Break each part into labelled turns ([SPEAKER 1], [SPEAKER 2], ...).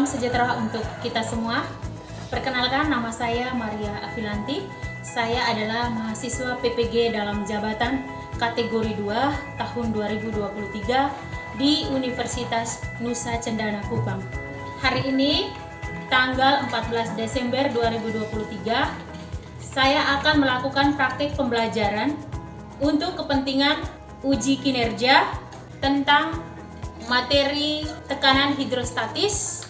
[SPEAKER 1] Salam sejahtera untuk kita semua. Perkenalkan, nama saya Maria Afilanti. Saya adalah mahasiswa PPG dalam jabatan kategori 2 tahun 2023 di Universitas Nusa Cendana Kupang. Hari ini, tanggal 14 Desember 2023, saya akan melakukan praktik pembelajaran untuk kepentingan uji kinerja tentang materi tekanan hidrostatis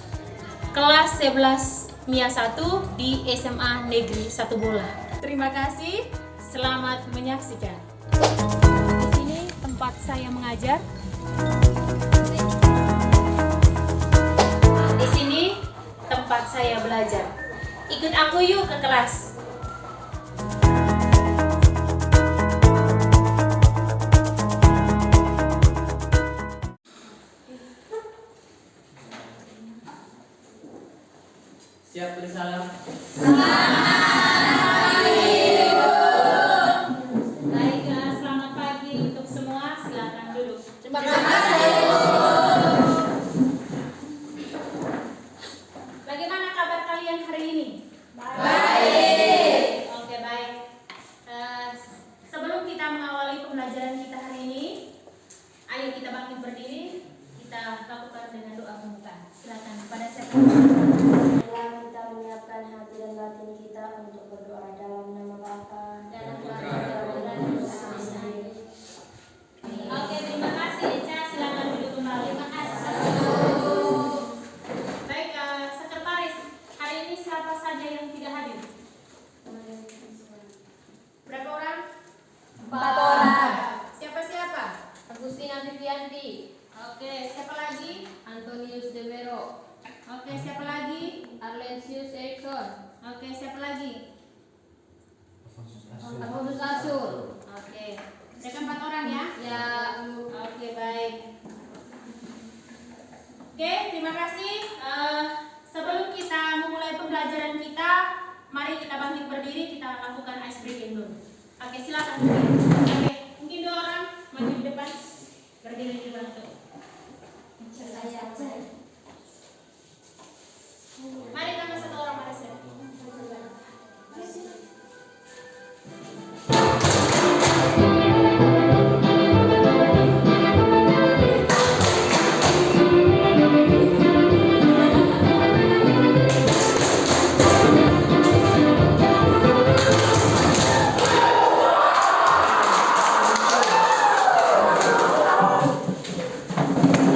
[SPEAKER 1] kelas 11 MIA 1 di SMA Negeri 1 Bola. Terima kasih, selamat menyaksikan. Di sini tempat saya mengajar. Di sini tempat saya belajar. Ikut aku yuk ke kelas.
[SPEAKER 2] Siap bersalam.
[SPEAKER 1] Baik, selamat pagi untuk semua. Silakan duduk.
[SPEAKER 3] Terima kasih.
[SPEAKER 1] Bagaimana kabar kalian hari ini?
[SPEAKER 3] Baik.
[SPEAKER 1] Oke, baik. Sebelum kita mengawali pembelajaran kita hari ini, ayo kita bangkit berdiri. Kita lakukan dengan doa pembukaan. Silakan pada siapa?
[SPEAKER 3] Kita menyiapkan hati dan batin kita untuk berdoa dalam nama Bapa
[SPEAKER 1] Dalam
[SPEAKER 3] dan
[SPEAKER 1] nama
[SPEAKER 3] Putra dan Roh Kudus.
[SPEAKER 1] Oke, terima kasih Eca. Silakan duduk kembali. Terima kasih. Baik, sekretaris, hari ini siapa saja yang tidak hadir? Berapa orang?
[SPEAKER 3] 4 orang.
[SPEAKER 1] Siapa?
[SPEAKER 4] Agustina Vivianti,
[SPEAKER 1] Oke, siapa lagi?
[SPEAKER 4] Antonius Devero,
[SPEAKER 1] Oke, siapa lagi?
[SPEAKER 4] Arlensius Erikson,
[SPEAKER 1] Oke, siapa lagi?
[SPEAKER 4] Alfonsus Asul.
[SPEAKER 1] Oke, mereka 4 orang ya?
[SPEAKER 4] Ya,
[SPEAKER 1] Oke, baik. Oke, terima kasih. Sebelum kita memulai pembelajaran kita, mari kita bangkit berdiri, kita lakukan ice breaking dulu. Oke, silakan berdiri. Oke, mungkin 2 orang maju di depan, berdiri di belakang. Mari tambah 1 orang pada sini.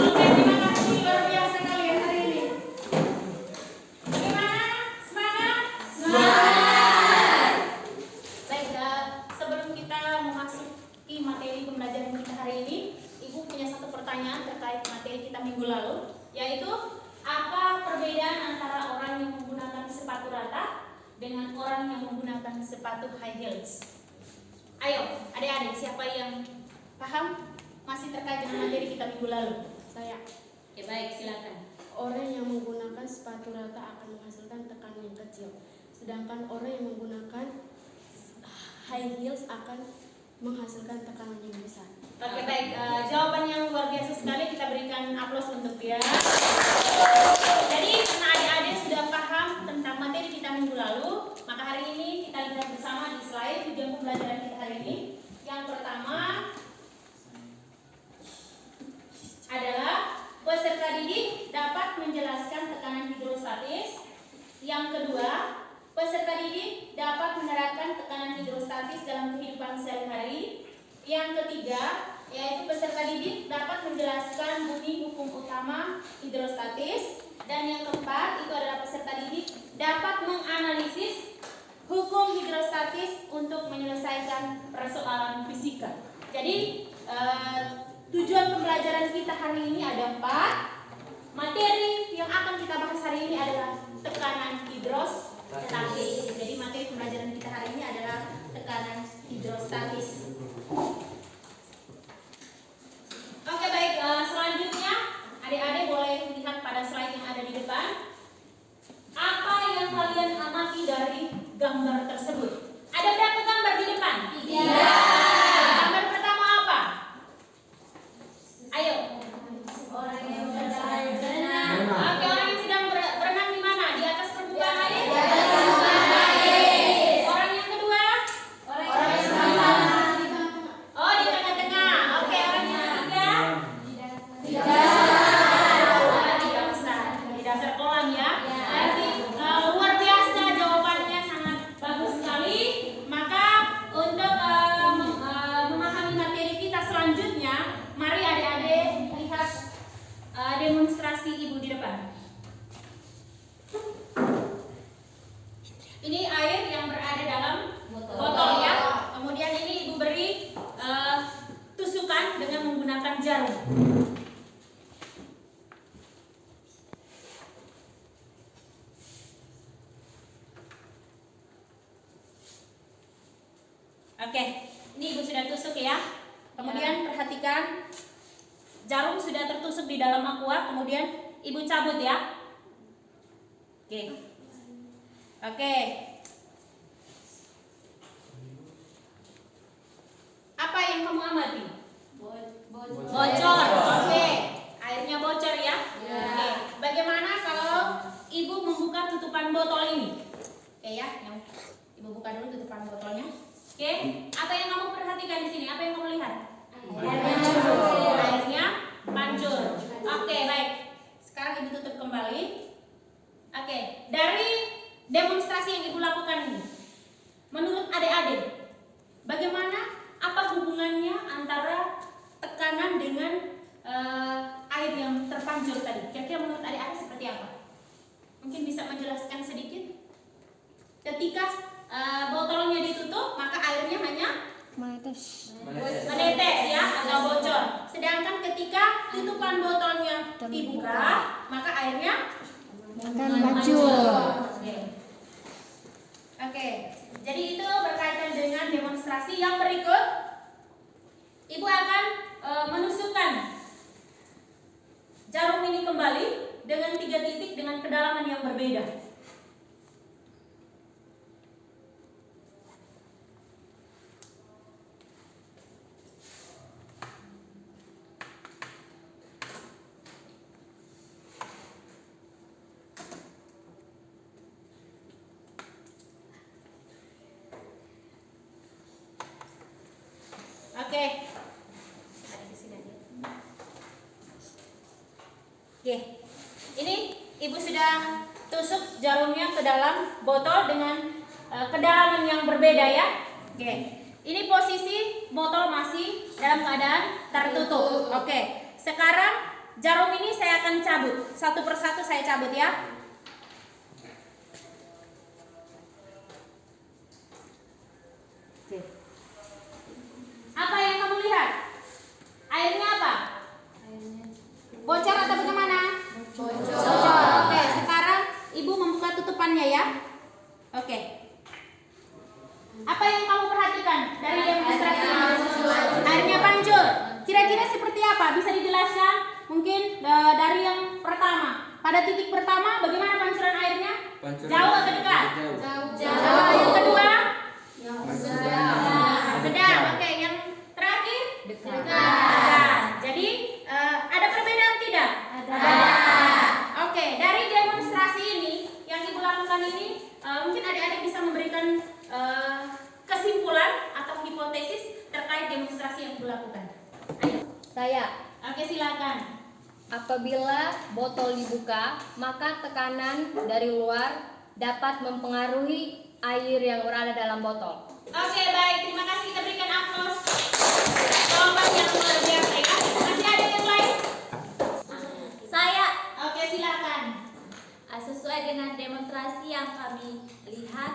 [SPEAKER 1] Oke, terima kasih luar biasa kalian hari ini. Bagaimana? Semangat? Semangat! Baik, sebelum kita memasuki materi pembelajaran kita hari ini, Ibu punya satu pertanyaan terkait materi kita minggu lalu, yaitu apa perbedaan antara orang yang menggunakan sepatu rata dengan orang yang menggunakan sepatu high heels? Ayo, adik-adik, siapa yang paham masih terkait dengan materi kita minggu lalu?
[SPEAKER 3] Saya.
[SPEAKER 1] Ya baik, silakan.
[SPEAKER 3] Orang yang menggunakan sepatu rata akan menghasilkan tekanan yang kecil, sedangkan orang yang menggunakan high heels akan menghasilkan tekanan yang besar.
[SPEAKER 1] Oke, baik, jawaban yang luar biasa sekali, kita berikan aplaus untuk dia. Jadi karena adik-adik sudah paham tentang materi kita minggu lalu, maka hari ini kita lihat bersama di slide tujuan pembelajaran kita hari ini. Yang pertama adalah peserta didik dapat menjelaskan tekanan hidrostatis. Yang kedua, peserta didik dapat menerapkan tekanan hidrostatis dalam kehidupan sehari-hari. Yang ketiga, yaitu peserta didik dapat menjelaskan bunyi hukum utama hidrostatis. Dan yang keempat, itu adalah peserta didik dapat menganalisis hukum hidrostatis untuk menyelesaikan persoalan fisika. Jadi, tujuan pembelajaran kita hari ini ada 4. Materi yang akan kita bahas hari ini adalah tekanan hidrostatis. Jadi materi pembelajaran kita hari ini adalah tekanan hidrostatis. Oke, baik, selanjutnya adik-adik boleh lihat pada slide yang ada di depan. Apa yang kalian amati dari gambar tersebut? Ada berapa gambar di depan? 3. Gambar pertama apa? Ayo. Orang yang sedang berenang. Oke, orang yang Oke, ini Ibu sudah tusuk ya. Kemudian perhatikan jarum sudah tertusuk di dalam aqua, kemudian Ibu cabut ya. Oke. Oke. Apa yang kamu amati? Bocor. Oke. Airnya bocor ya. Oke. Bagaimana kalau Ibu membuka tutupan botol ini? Oke ya, yang Ibu buka dulu tutupan botolnya. Oke. Apa yang kamu perhatikan di sini? Apa yang kamu lihat? Airnya mancur. Oke, baik. Sekarang Ibu tutup kembali. Oke, dari demonstrasi yang Ibu lakukan ini, menurut adik-adik, bagaimana, apa hubungannya antara tekanan dengan air yang terpancur tadi? Kira-kira menurut adik-adik seperti apa? Mungkin bisa menjelaskan sedikit? Ketika botolnya ditutup, maka airnya hanya menetes ya, atau bocor. Sedangkan ketika tutupan botolnya dibuka, maka airnya
[SPEAKER 3] akan mancur.
[SPEAKER 1] Oke, jadi itu berkaitan dengan demonstrasi. Yang berikut, Ibu akan menusukkan jarum ini kembali dengan 3 titik dengan kedalaman yang berbeda. Oke. Oke. Ini Ibu sudah tusuk jarumnya ke dalam botol dengan kedalaman yang berbeda ya. Oke. Ini posisi botol masih dalam keadaan tertutup. Oke. Sekarang jarum ini saya akan cabut. Satu persatu saya cabut ya. Oke. Apa yang kamu lihat? Airnya apa? Bocor atau bagaimana? Bocor. Oke, sekarang Ibu membuka tutupannya ya. Oke. Apa yang kamu perhatikan dari demonstrasi ini? Airnya pancur. Kira-kira seperti apa? Bisa dijelaskan? Mungkin dari yang pertama. Pada titik pertama, bagaimana pancuran airnya? Jauh atau dekat? Jauh. Yang kedua? Sedang. Oke, yang terakhir? Dekat. Jadi ada perbedaan tidak? Ada. Oke, dari demonstrasi ini yang Ibu lakukan ini, mungkin adik-adik bisa memberikan kesimpulan atau hipotesis terkait demonstrasi yang Ibu lakukan. Ayo.
[SPEAKER 4] Saya.
[SPEAKER 1] Oke, silakan.
[SPEAKER 4] Apabila botol dibuka, maka tekanan dari luar dapat mempengaruhi air yang berada dalam botol.
[SPEAKER 1] Oke, baik. Terima kasih. Kita berikan aplaus. Jawaban yang luar biasa ya. Masih ada yang lain?
[SPEAKER 2] Saya
[SPEAKER 1] Oke, silakan.
[SPEAKER 2] sesuai dengan demonstrasi yang kami lihat,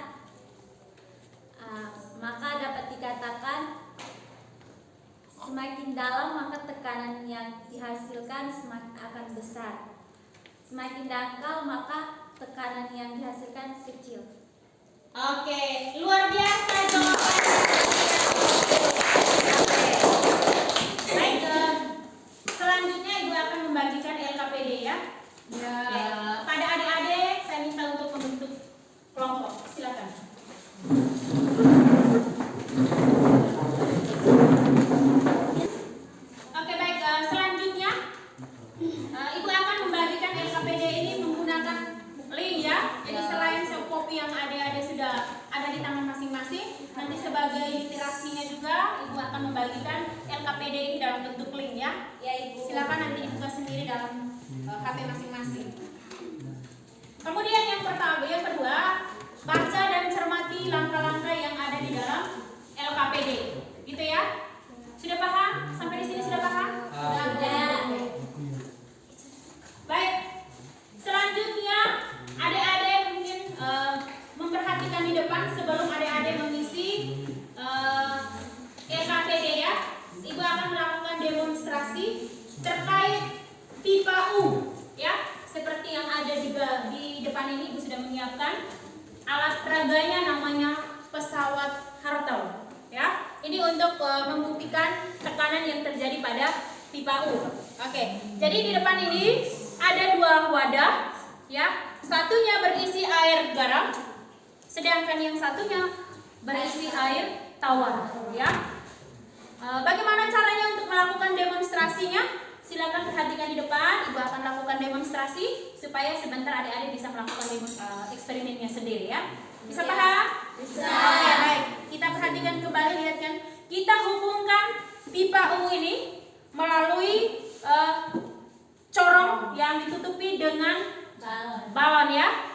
[SPEAKER 2] maka dapat dikatakan semakin dalam maka tekanan yang dihasilkan semakin akan besar. Semakin dangkal maka tekanan yang dihasilkan kecil.
[SPEAKER 1] Oke, luar biasa jawaban. Oke. Baik, selanjutnya Ibu akan membagikan LKPD ya. Oke. Pada adik-adik saya minta untuk membentuk kelompok. Silakan. Oke, baik. Selanjutnya Ibu akan membagikan LKPD ini menggunakan link ya. Jadi selain soft copy yang adik-adik sudah ada di tangan masing-masing, nanti sebagai literasinya juga Ibu akan membagikan LKPD ini dalam bentuk link ya.
[SPEAKER 2] Ya Ibu.
[SPEAKER 1] Silakan nanti dibuka sendiri dalam HP masing-masing. Kemudian yang kedua, baca dan cermati langkah-langkah yang ada di dalam LKPD. Gitu ya? Sudah paham? Sampai di sini sudah paham?
[SPEAKER 2] Sudah.
[SPEAKER 1] Baik. Selanjutnya, adik-adik mungkin memperhatikan di depan sebelum adik-adik mengisi LKPD ya. Ibu akan melakukan demonstrasi terkait pipa U ya. Seperti yang ada juga di depan ini, Ibu sudah menyiapkan alat peraganya namanya pesawat Hartel ya. Ini untuk membuktikan tekanan yang terjadi pada pipa U. Oke, jadi di depan ini ada dua wadah, ya. Satunya berisi air garam, sedangkan yang satunya berisi air tawar, ya. Bagaimana caranya untuk melakukan demonstrasinya? Silakan perhatikan di depan. Ibu akan lakukan demonstrasi supaya sebentar adik-adik bisa melakukan eksperimennya sendiri, ya. Bisa paham? Bisa. Oke, baik. Kita perhatikan kembali, lihat kan. Kita hubungkan pipa U ini melalui corong yang ditutupi dengan balon, ya.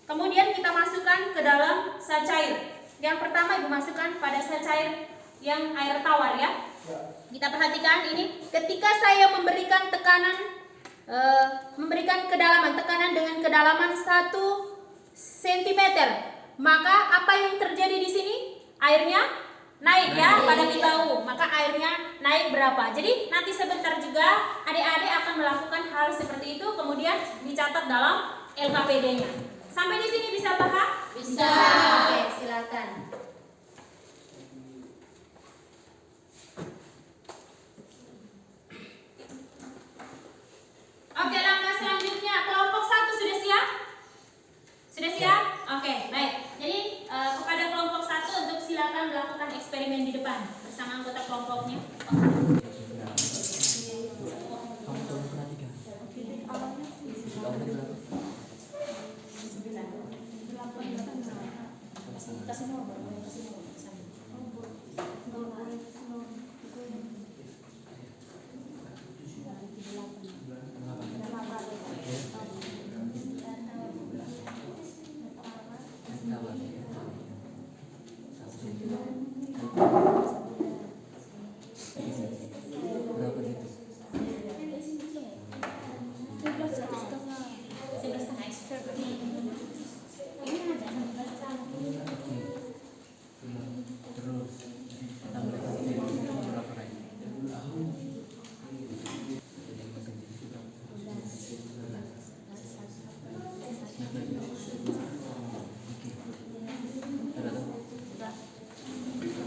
[SPEAKER 1] Kemudian kita masukkan ke dalam sacair. Yang pertama ibu masukkan pada sacair yang air tawar, ya. Kita perhatikan ini, ketika saya memberikan tekanan, memberikan kedalaman, tekanan dengan kedalaman 1 cm, maka apa yang terjadi di sini? Airnya naik, ya, pada pipa U. Maka airnya naik berapa? Jadi nanti sebentar juga adik-adik akan melakukan hal seperti itu, kemudian dicatat dalam LKPD-nya. Sampai di sini bisa paham?
[SPEAKER 2] Bisa. Oke, silakan.
[SPEAKER 1] Oke, langkah selanjutnya kelompok 1 sudah siap? Sudah siap? Oke, baik. Jadi kepada kelompok 1 untuk silakan melakukan eksperimen di depan bersama anggota kelompoknya.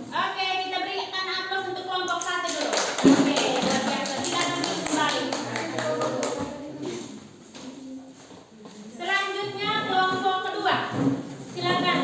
[SPEAKER 1] Oke, kita berikan aplaus untuk kelompok 1 dulu. Oke, luar biasa. Silakan kembali. Selanjutnya kelompok kedua. Silakan.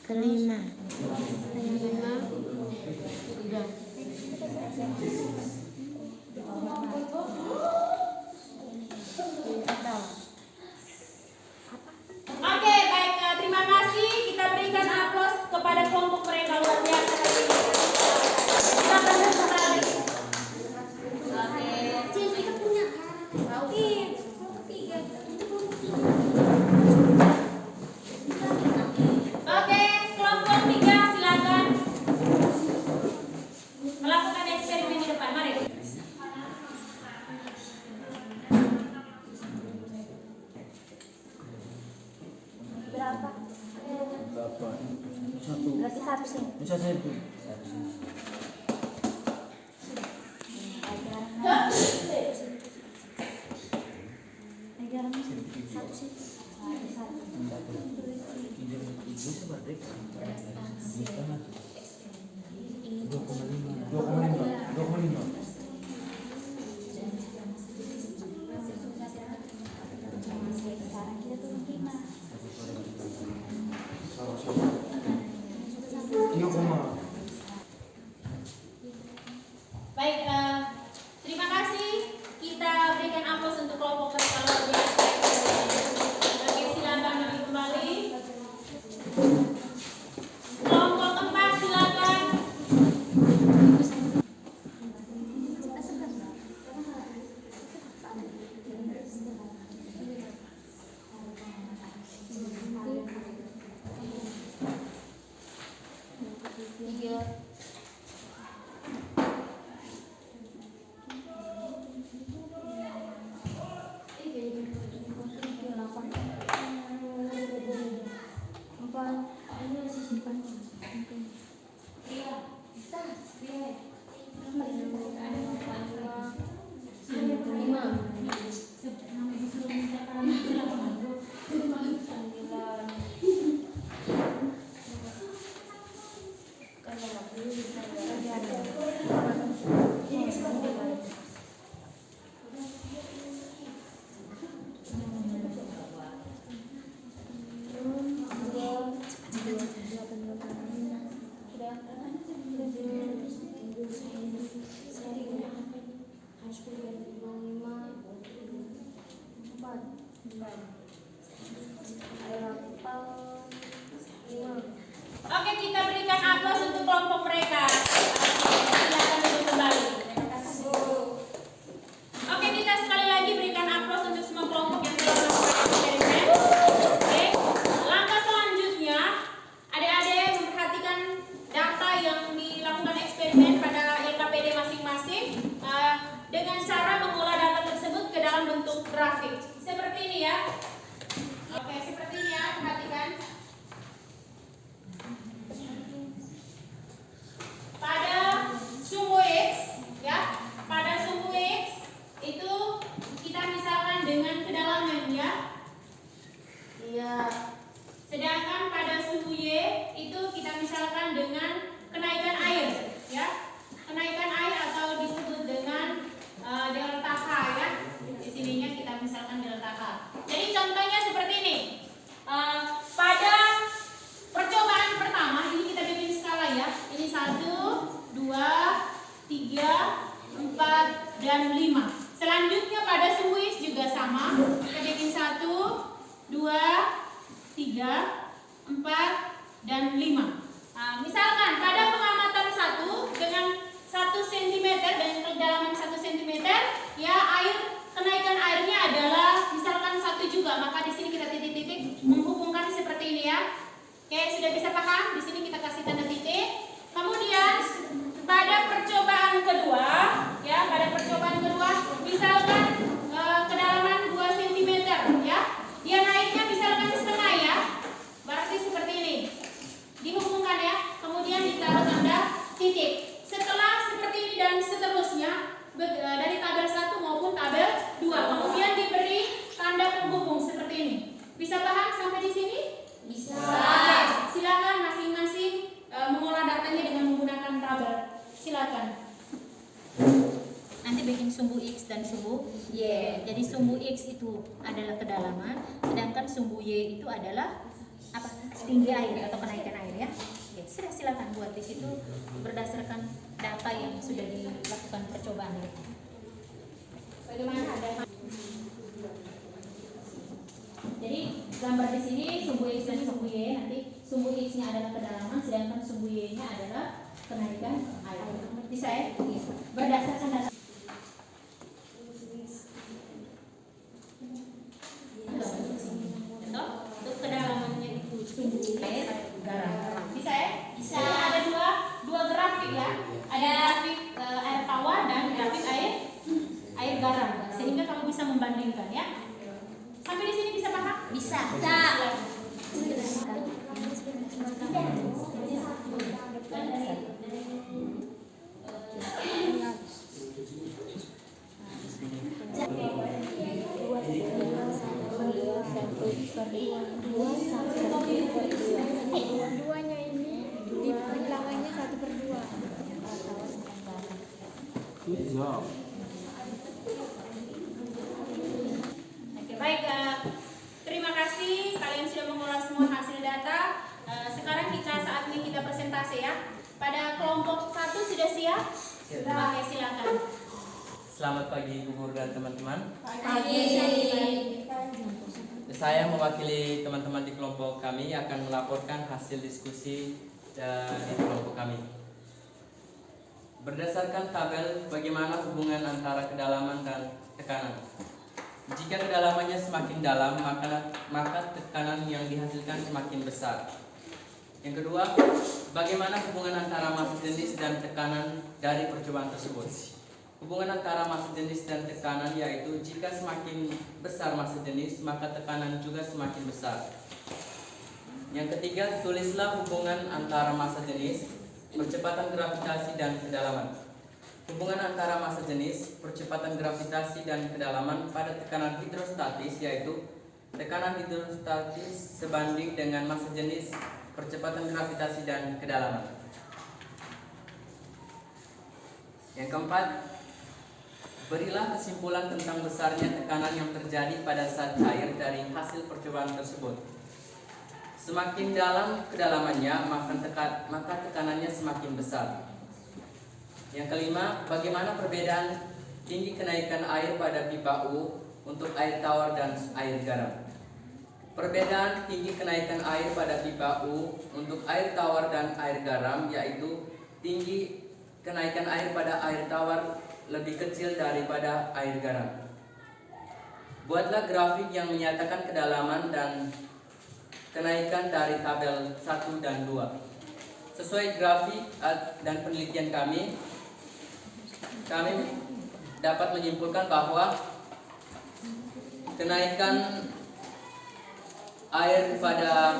[SPEAKER 3] Kelima.
[SPEAKER 1] Oke, baik. Terima kasih. Kita berikan aplaus kepada kelompok mereka, luar biasa hari ini. Silakan kembali. Oke, kelompok 3 silakan melakukan eksperimen di depan. Mari.
[SPEAKER 2] Berapa?
[SPEAKER 5] Satu.
[SPEAKER 2] Berarti 1 sih.
[SPEAKER 5] Bisa satu.
[SPEAKER 1] Baik, terima kasih. Kita berikan aplaus untuk kelompok mereka, luar biasa. Oke, silakan kembali. Kelompok 4 silakan. Oke, kita berikan aplaus untuk kelompok mereka. Silakan duduk kembali. Oke, kita sekali lagi berikan aplaus untuk semua kelompok yang telah melakukan eksperimen. Oke, langkah selanjutnya, adik-adik memperhatikan data yang dilakukan eksperimen pada LKPD masing-masing dengan cara mengolah data tersebut ke dalam bentuk grafik. Seperti ini ya. Oke, seperti ini ya, perhatikan. Pada sumbu X, ya, pada sumbu X itu kita misalkan dengan kedalamannya, iya. Sedangkan pada sumbu Y itu kita misalkan dengan kenaikan air, ya, kenaikan air atau disebut dengan delta K, ya. Di sininya kita misalkan delta K. Jadi contohnya seperti ini. Pada percobaan pertama ini kita bikin skala ya. Ini 1, 2, 3, 4, dan 5. Selanjutnya pada sumbu X juga sama. Kita bikin 1, 2, 3, 4, dan 5. Misalkan pada pengamatan 1 dengan 1 cm dan kedalaman 1 cm, ya, kenaikan airnya adalah misalkan 1 juga, maka di sini kita titik-titik menghubungkan seperti ini ya. Oke, sudah bisa paham? Di sini kita kasih tanda titik. Kemudian pada percobaan kedua, ya, pada percobaan kedua, misalkan kedalaman 2 cm, ya, dia naiknya misalkan setengah ya, berarti seperti ini. Dihubungkan ya, kemudian ditaruh tanda titik. Setelah seperti ini dan seterusnya dari tabel 1 maupun tabel 2, kemudian diberi tanda penghubung seperti ini. Bisa paham sampai di sini? Bisa. Silakan masing-masing mengolah datanya dengan menggunakan tabel. Silakan. Nanti bikin sumbu X dan sumbu Y. Jadi sumbu X itu adalah kedalaman, sedangkan sumbu Y itu adalah apa? Tinggi air atau kenaikan air ya. Oke, silakan buat di situ berdasarkan data yang sudah dilakukan percobaan ya. Bagaimana ada? Jadi gambar di sini sumbu X dan sumbu Y, nanti sumbu X-nya adalah kedalaman, sedangkan sumbu Y-nya adalah kenaikan air. Bisa ya? Berdasarkan data. Untuk kedalamannya itu sumbu air garam. Bisa ya? Bisa. Jadi ada dua grafik ya. Ada grafik air tawar dan grafik air garam. Sehingga kamu bisa membandingkan ya. Sampai di sini bisa paham? Bisa.
[SPEAKER 3] Duanya ini di belakangnya 1/2.
[SPEAKER 1] Oke, baik. Terima kasih kalian sudah mengolah semua hasil data. Sekarang saatnya kita presentasi ya. Pada kelompok 1 sudah siap? Sudah. Oke, silakan.
[SPEAKER 5] Selamat pagi Bu Guru dan teman-teman.
[SPEAKER 1] Pagi.
[SPEAKER 5] Saya mewakili teman-teman di kelompok kami akan melaporkan hasil diskusi di kelompok kami. Berdasarkan tabel bagaimana hubungan antara kedalaman dan tekanan. Jika kedalamannya semakin dalam, maka tekanan yang dihasilkan semakin besar. Yang kedua, bagaimana hubungan antara massa jenis dan tekanan dari percobaan tersebut. Hubungan antara massa jenis dan tekanan yaitu jika semakin besar massa jenis, maka tekanan juga semakin besar. Yang ketiga, tulislah hubungan antara massa jenis, percepatan gravitasi dan kedalaman. Hubungan antara massa jenis, percepatan gravitasi dan kedalaman pada tekanan hidrostatis yaitu tekanan hidrostatis sebanding dengan massa jenis, percepatan gravitasi dan kedalaman. Yang keempat, berilah kesimpulan tentang besarnya tekanan yang terjadi pada saat cair dari hasil percobaan tersebut. Semakin dalam kedalamannya, maka tekanannya semakin besar. Yang kelima, bagaimana perbedaan tinggi kenaikan air pada pipa U untuk air tawar dan air garam. Perbedaan tinggi kenaikan air pada pipa U untuk air tawar dan air garam yaitu tinggi kenaikan air pada air tawar lebih kecil daripada air garam. Buatlah grafik yang menyatakan kedalaman dan kenaikan dari tabel 1 dan 2. Sesuai grafik dan penelitian kami dapat menyimpulkan bahwa kenaikan air pada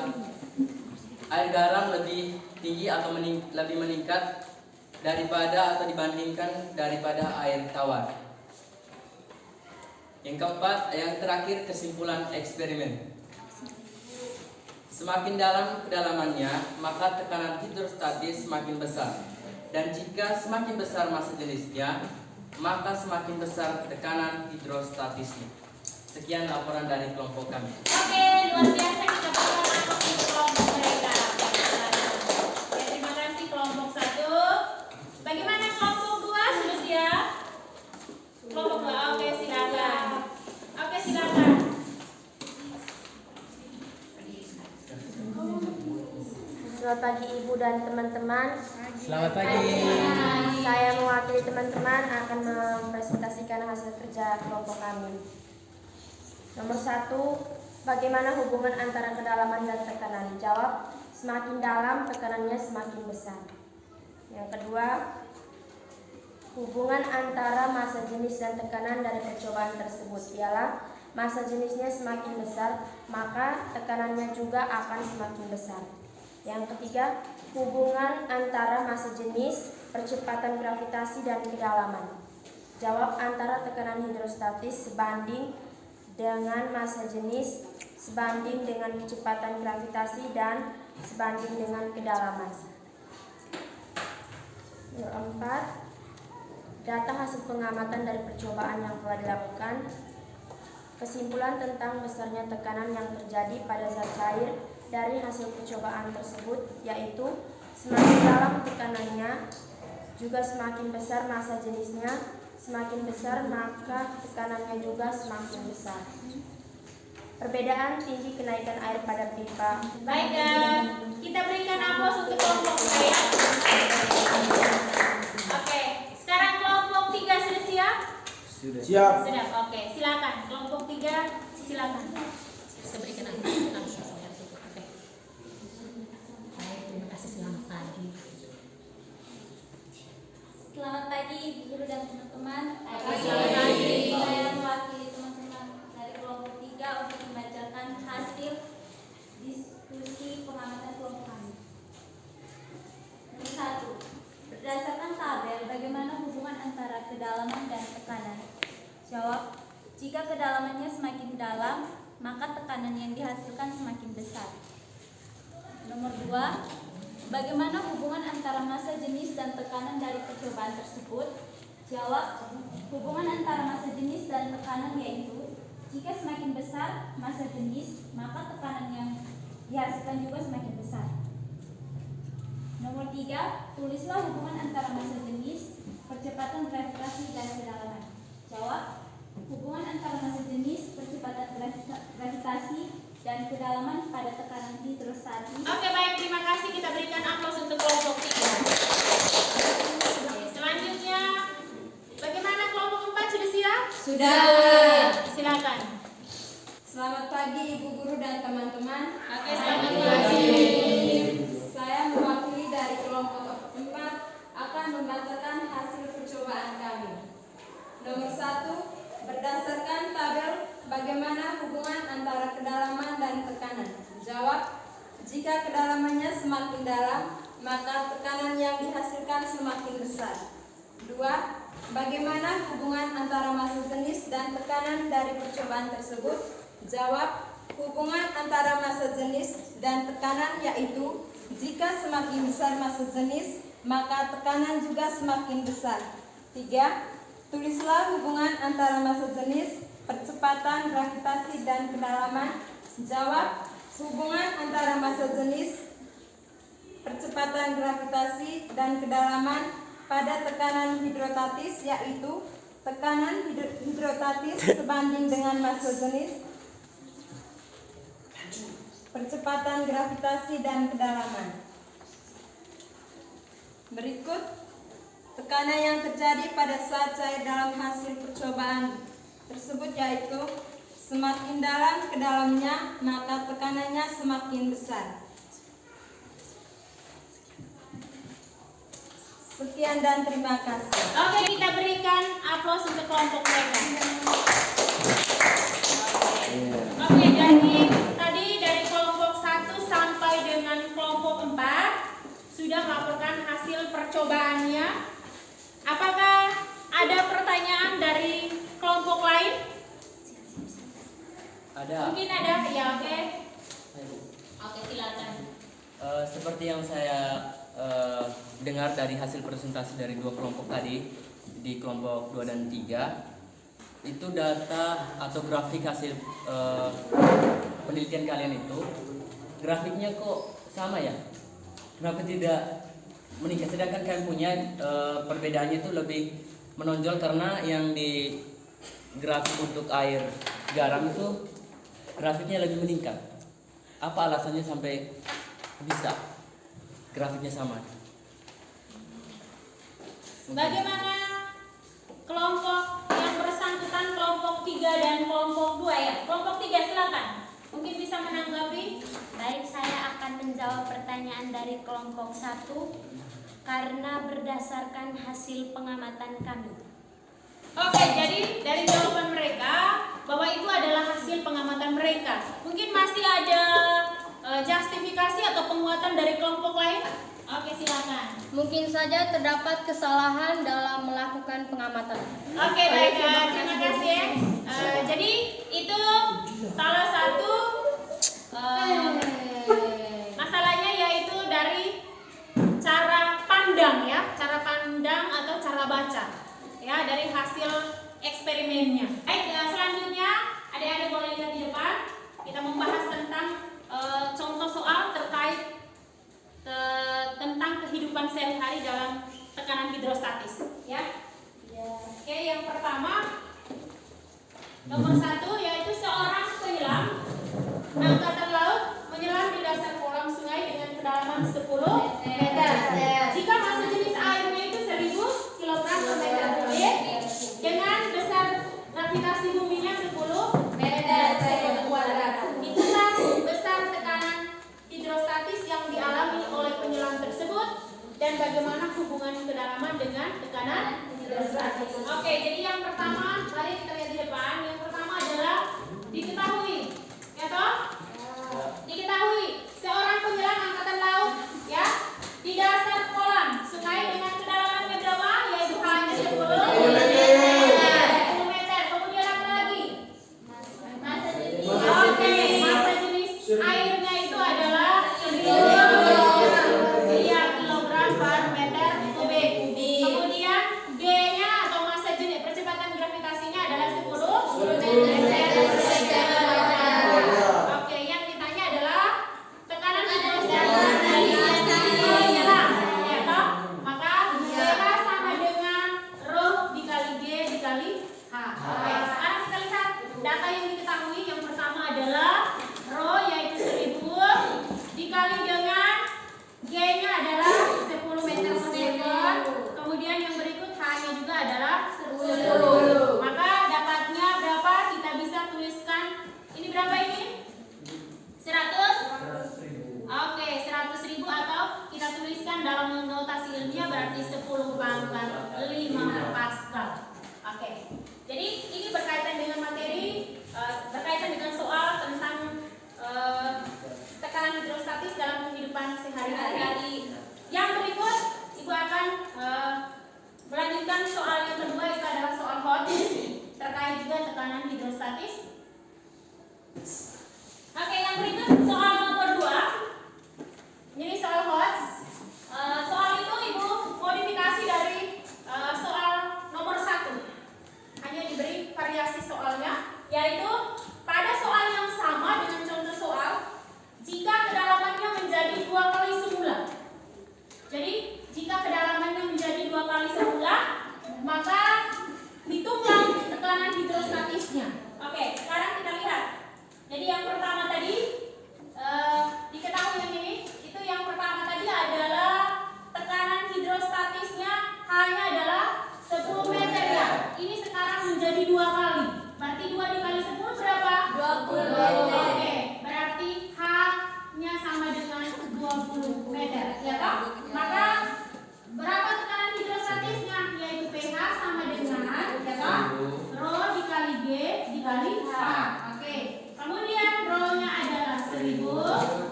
[SPEAKER 5] air garam lebih tinggi atau lebih meningkat daripada atau dibandingkan daripada air tawar. Yang keempat, yang terakhir, kesimpulan eksperimen. Semakin dalam kedalamannya, maka tekanan hidrostatis semakin besar. Dan jika semakin besar massa jenisnya, maka semakin besar tekanan hidrostatisnya. Sekian laporan dari kelompok kami.
[SPEAKER 1] Oke, luar biasa, kita berikan aplaus untuk kelompok mereka. Ya, terima kasih kelompok 1. Bagaimana kelompok 2? Sudah siap? Kelompok 2, oke silakan. Oke silakan.
[SPEAKER 6] Selamat pagi Ibu dan teman-teman.
[SPEAKER 5] Selamat pagi.
[SPEAKER 6] Saya mewakili teman-teman akan mempresentasikan hasil kerja kelompok kami. Nomor 1, bagaimana hubungan antara kedalaman dan tekanan? Jawab, semakin dalam tekanannya semakin besar. Yang kedua, hubungan antara massa jenis dan tekanan dari percobaan tersebut ialah massa jenisnya semakin besar, maka tekanannya juga akan semakin besar. Yang ketiga, hubungan antara massa jenis, percepatan gravitasi dan kedalaman. Jawab, antara tekanan hidrostatis sebanding dengan massa jenis sebanding dengan kecepatan gravitasi dan sebanding dengan kedalaman. Nomor 4, data hasil pengamatan dari percobaan yang telah dilakukan. Kesimpulan tentang besarnya tekanan yang terjadi pada zat cair dari hasil percobaan tersebut yaitu semakin dalam tekanannya juga semakin besar massa jenisnya. Semakin besar maka tekanannya juga semakin besar. Perbedaan tinggi kenaikan air pada pipa.
[SPEAKER 1] Baik, kita berikan aplaus untuk kelompok saya. Oke, sekarang kelompok 3 sudah siap?
[SPEAKER 7] Siap.
[SPEAKER 1] Sudah, oke. Silakan, kelompok 3 silakan.
[SPEAKER 8] Kita berikan langsung ya. Oke. Baik, terima kasih. Selamat pagi.
[SPEAKER 2] Selamat pagi Ibu Guru dan teman-teman.
[SPEAKER 1] Selamat pagi.
[SPEAKER 2] Saya mewakili teman-teman dari kelompok 3 untuk membacakan hasil diskusi pengamatan kelompok kami. Nomor 1. Berdasarkan tabel, bagaimana hubungan antara kedalaman dan tekanan? Jawab, jika kedalamannya semakin dalam, maka tekanan yang dihasilkan semakin besar. Nomor 2. Bagaimana hubungan antara massa jenis dan tekanan dari percobaan tersebut? Jawab, hubungan antara massa jenis dan tekanan yaitu jika semakin besar massa jenis, maka tekanan yang dihasilkan juga semakin besar. Nomor 3, tulislah hubungan antara massa jenis, percepatan gravitasi dan kedalaman. Jawab, hubungan antara massa jenis, percepatan gravitasi dan kedalaman pada tekanan hidrostatis.
[SPEAKER 1] Oke, baik, terima kasih. Kita berikan aplaus untuk kelompok 3. Oke, selanjutnya bagaimana kelompok 4 sudah siap?
[SPEAKER 8] Sudah.
[SPEAKER 1] Silakan.
[SPEAKER 9] Selamat pagi Ibu Guru dan teman-teman.
[SPEAKER 1] Oke, selamat pagi.
[SPEAKER 9] Saya mewakili dari kelompok 4 akan membacakan hasil percobaan kami. Nomor 1, berdasarkan tabel bagaimana hubungan antara kedalaman dan tekanan. Jawab, jika kedalamannya semakin dalam, maka tekanan yang dihasilkan semakin besar. 2. Bagaimana hubungan antara massa jenis dan tekanan dari percobaan tersebut? Jawab, hubungan antara massa jenis dan tekanan yaitu jika semakin besar massa jenis, maka tekanan juga semakin besar. 3. Tulislah hubungan antara massa jenis, percepatan gravitasi dan kedalaman. Jawab, hubungan antara massa jenis, percepatan gravitasi dan kedalaman pada tekanan hidrostatis yaitu tekanan hidrostatis sebanding dengan massa jenis percepatan gravitasi dan kedalaman. Berikut tekanan yang terjadi pada saat cair dalam hasil percobaan tersebut, yaitu semakin dalam ke dalamnya maka tekanannya semakin besar. Sekian dan terima kasih.
[SPEAKER 1] Oke, kita berikan aplaus untuk kelompok mereka. Oke, jadi tadi dari kelompok 1 sampai dengan kelompok 4 sudah melaporkan hasil percobaannya. Apakah ada pertanyaan dari kelompok lain?
[SPEAKER 5] Ada.
[SPEAKER 1] Mungkin ada, ya oke. Oke, silakan.
[SPEAKER 5] Seperti yang saya dengar dari hasil presentasi dari dua kelompok tadi, di kelompok 2 dan 3, itu data atau grafik hasil penelitian kalian itu, grafiknya kok sama ya? Kenapa tidak meningkat? Sedangkan kalian punya perbedaannya itu lebih menonjol, karena yang di grafik untuk air garam itu grafiknya lebih meningkat. Apa alasannya sampai bisa grafiknya sama?
[SPEAKER 1] Bagaimana kelompok yang bersangkutan, kelompok 3 dan kelompok 2 ya? Kelompok 3 silakan. Mungkin bisa menanggapi.
[SPEAKER 2] Baik, saya akan menjawab pertanyaan dari kelompok 1 karena berdasarkan hasil pengamatan kami.
[SPEAKER 1] Oke, jadi dari jawaban mereka bahwa itu adalah hasil pengamatan mereka. Mungkin masih ada justifikasi atau penguatan dari kelompok lain? Oke, silakan.
[SPEAKER 4] Mungkin saja terdapat kesalahan dalam melakukan pengamatan.
[SPEAKER 1] Oke, baik. Terima kasih ya. Jadi itu salah satu masalahnya, yaitu dari cara pandang ya, cara pandang atau cara baca ya dari hasil eksperimennya. Baik, selanjutnya adik-adik boleh lihat di depan. Kita membahas tentang contoh soal terkait tentang kehidupan sehari-hari dalam tekanan hidrostatis ya. Oke, yang pertama nomor 1, yaitu seorang penyelam angkatan laut menyelam di dasar kolam sungai dengan kedalaman 10 meter. Jika massa jenis airnya itu 1000 kg per meter kubik dengan besar gravitasi buminya 10 meter kuadrat. Itulah besar tekanan hidrostatis yang dialami oleh penyelam tersebut dan bagaimana hubungan kedalaman dengan tekanan hidrostatis. Oke, jadi yang pertama, mari kita lihat di depan. Yang pertama adalah diketahui, ya toh? Diketahui seorang penyelam angkatan laut ya di dasar kolam sungai dengan kedalaman berapa? Yaitu hanya 10 meter. Kemudian apa lagi? Oke, massa jenis airnya itu adalah 1000 kilogram per meter kubik. Kemudian G-nya atau massa jenis percepatan gravitasinya adalah 10 meter per second. Oke, yang ditanya adalah tekanan hidrostatis penyelam, ya toh? Maka PH sama dengan rho dikali G dikali H. Oke, sekarang kita lihat data yang diketahui. Yang pertama adalah rho, yaitu 1000 dikali dengan G-nya adalah 10 meter per second. Kemudian yang berikut H-nya juga adalah 10. Maka dapatnya berapa? Kita bisa tuliskan ini berapa ini? 100? Oke, 100.000 atau kita tuliskan dalam notasi ilmiah berarti 10 pangkat 5 Pascal. Oke, jadi ini berkaitan dengan materi, berkaitan dengan soal tentang tekanan hidrostatis dalam kehidupan sehari-hari. Yang berikut, Ibu akan melanjutkan soal yang kedua, itu adalah soal HOT terkait juga tekanan hidrostatis. Oke, yang berikut soal nomor 2. Ini soal HOT. Soal itu Ibu modifikasi dari soal nomor 1.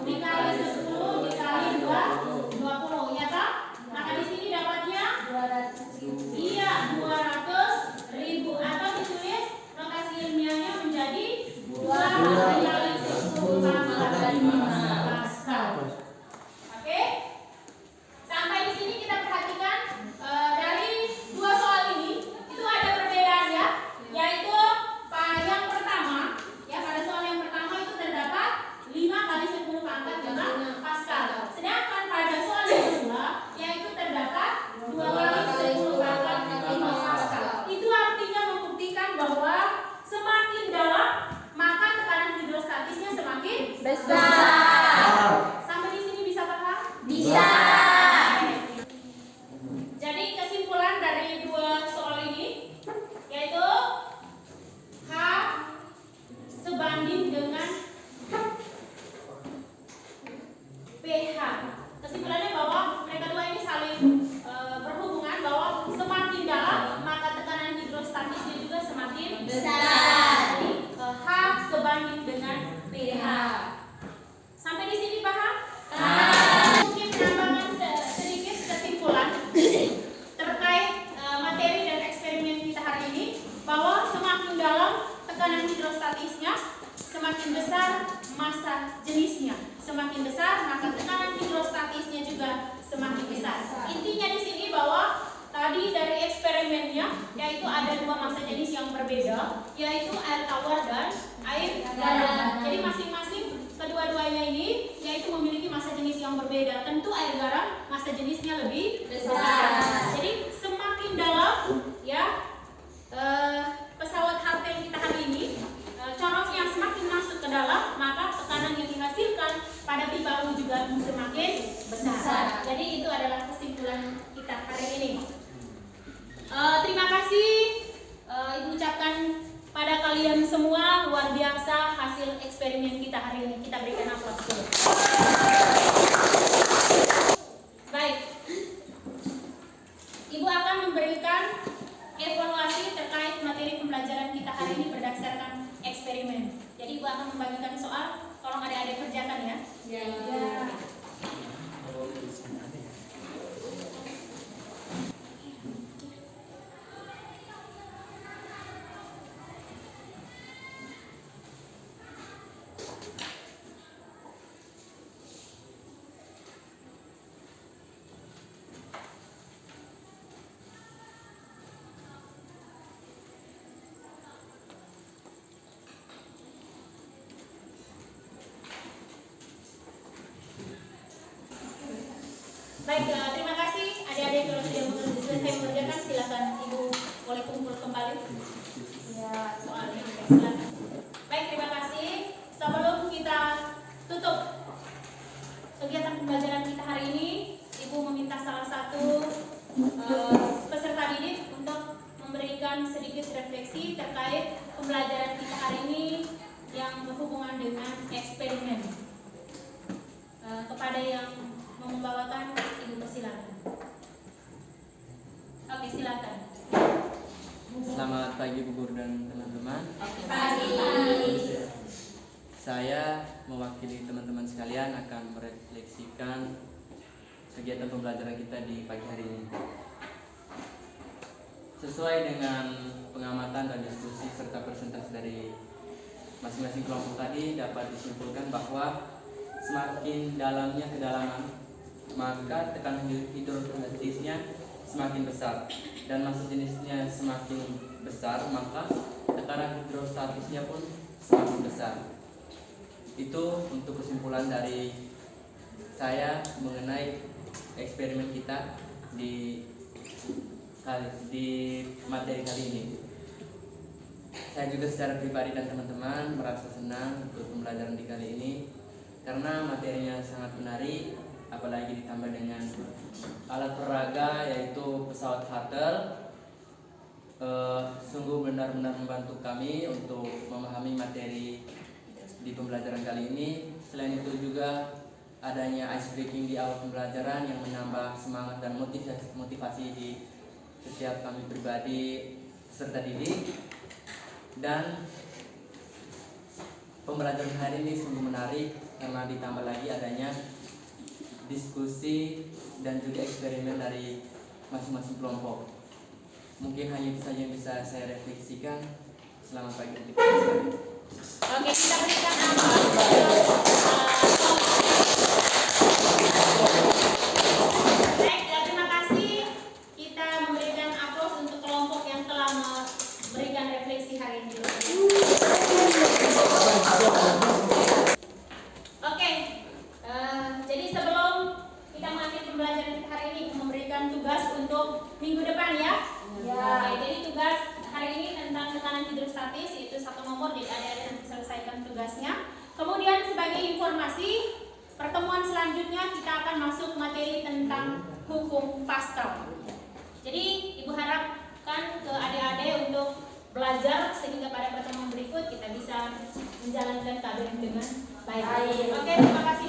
[SPEAKER 1] dikali 10 dikali 20, ya tak? Maka di sini dapatnya
[SPEAKER 2] 200.000.
[SPEAKER 1] iya 200.000 atau ditulis notasi ilmiahnya menjadi 2 kali 10 pangkat 5 Pascal. Oke? Sampai di sini kita perhatikan dari dua soal ini itu ada perbedaan ya, yaitu yang pertama ya, pada soal yang pertama itu terdapat 5 kali 10 pangkat 5 Pascal. Sedangkan pada soal yang kedua yaitu terdapat 2 kali 10 pangkat 5 Pascal. Itu artinya membuktikan bahwa semakin dalam maka tekanan hidrostatisnya semakin
[SPEAKER 2] Besar.
[SPEAKER 1] Sampai di sini bisa paham?
[SPEAKER 2] Bisa.
[SPEAKER 1] Jadi kesimpulan dari dua soal ini yaitu H sebanding dengan pH. Kesimpulannya bahwa mereka dua ini saling berhubungan, bahwa semakin dalam maka tekanan hidrostatisnya juga semakin
[SPEAKER 2] Besar.
[SPEAKER 1] Jadi H sebanding dengan pH. Sampai di sini paham? Mungkin penambahan sedikit kesimpulan terkait materi dan eksperimen kita hari ini, bahwa semakin dalam tekanan hidrostatisnya, semakin besar massa jenisnya. Semakin besar maka tekanan hidrostatisnya juga semakin besar. Intinya di sini bahwa tadi dari eksperimennya yaitu ada dua massa jenis yang berbeda, yaitu air tawar dan air garam. Jadi masing-masing kedua-duanya ini yaitu memiliki massa jenis yang berbeda. Tentu air garam massa jenisnya lebih besar. Jadi semakin dalam ya pesawat Hartel kita hari ini, corongnya semakin masuk ke dalam, maka tekanan yang dihasilkan pada pipa U juga semakin besar. Jadi itu adalah kesimpulan kita hari ini. Terima kasih Ibu ucapkan pada kalian semua, luar biasa hasil eksperimen kita hari ini. Kita berikan aplaus dulu. Baik, Ibu akan memberikan evaluasi terkait materi pembelajaran kita hari ini berdasarkan eksperimen. Jadi Ibu akan membagikan soal, tolong adik-adik kerjakan ya. Ya. Baik, terima kasih adik-adik. Kalau sudah selesai mengerjakan, silakan Ibu boleh kumpul kembali. Ya, soalnya silakan. Baik, terima kasih. Sebelum kita tutup kegiatan pembelajaran kita hari ini, Ibu meminta salah satu peserta didik untuk memberikan sedikit refleksi terkait pembelajaran kita hari ini yang berhubungan dengan eksperimen. Kepada yang membawakan, Ibu persilakan. Oke, silakan.
[SPEAKER 5] Selamat pagi Bu Guru dan teman-teman.
[SPEAKER 2] Pagi.
[SPEAKER 5] Saya mewakili teman-teman sekalian akan merefleksikan kegiatan pembelajaran kita di pagi hari ini. Sesuai dengan pengamatan dan diskusi serta presentasi dari masing-masing kelompok tadi, dapat disimpulkan bahwa semakin dalamnya kedalaman maka tekanan hidrostatisnya semakin besar, dan massa jenisnya semakin besar maka tekanan hidrostatisnya pun semakin besar. Itu untuk kesimpulan dari saya mengenai eksperimen kita di materi kali ini. Saya juga secara pribadi dan teman-teman merasa senang untuk pembelajaran di kali ini karena materinya sangat menarik, apalagi ditambah dengan alat peraga yaitu pesawat Hartel. Sungguh benar-benar membantu kami untuk memahami materi di pembelajaran kali ini. Selain itu juga adanya ice breaking di awal pembelajaran yang menambah semangat dan motivasi di setiap kami pribadi peserta didik. Dan pembelajaran hari ini sungguh menarik karena ditambah lagi adanya diskusi dan juga eksperimen dari masing-masing kelompok. Mungkin hanya itu saja yang bisa saya refleksikan. Selamat pagi untuk kita sekalian.
[SPEAKER 1] Oke, kita berikan aplaus. Baik, terima kasih. Kita memberikan aplaus untuk kelompok yang telah memberikan refleksi hari ini. Oke, jadi sebelum kita mengakhiri pembelajaran kita hari ini, memberikan tugas untuk minggu depan ya. Oke, jadi tugas hari ini tentang tekanan hidrostatis, yaitu satu nomor, jadi adik-adik nanti selesaikan tugasnya. Kemudian sebagai informasi, pertemuan selanjutnya kita akan masuk materi tentang hukum Pascal. Jadi ibu harapkan ke adik-adik untuk belajar sehingga pada pertemuan berikut kita bisa menjalankan KBM dengan baik. Oke, terima kasih.